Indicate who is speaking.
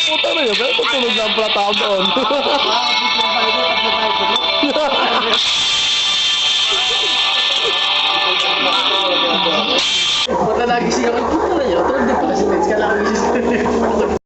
Speaker 1: Puta na yun, pero tutulog lang pala tao doon.
Speaker 2: Puta lagi siya. Puta na yun. Tulog din pala si Vince. Kailangan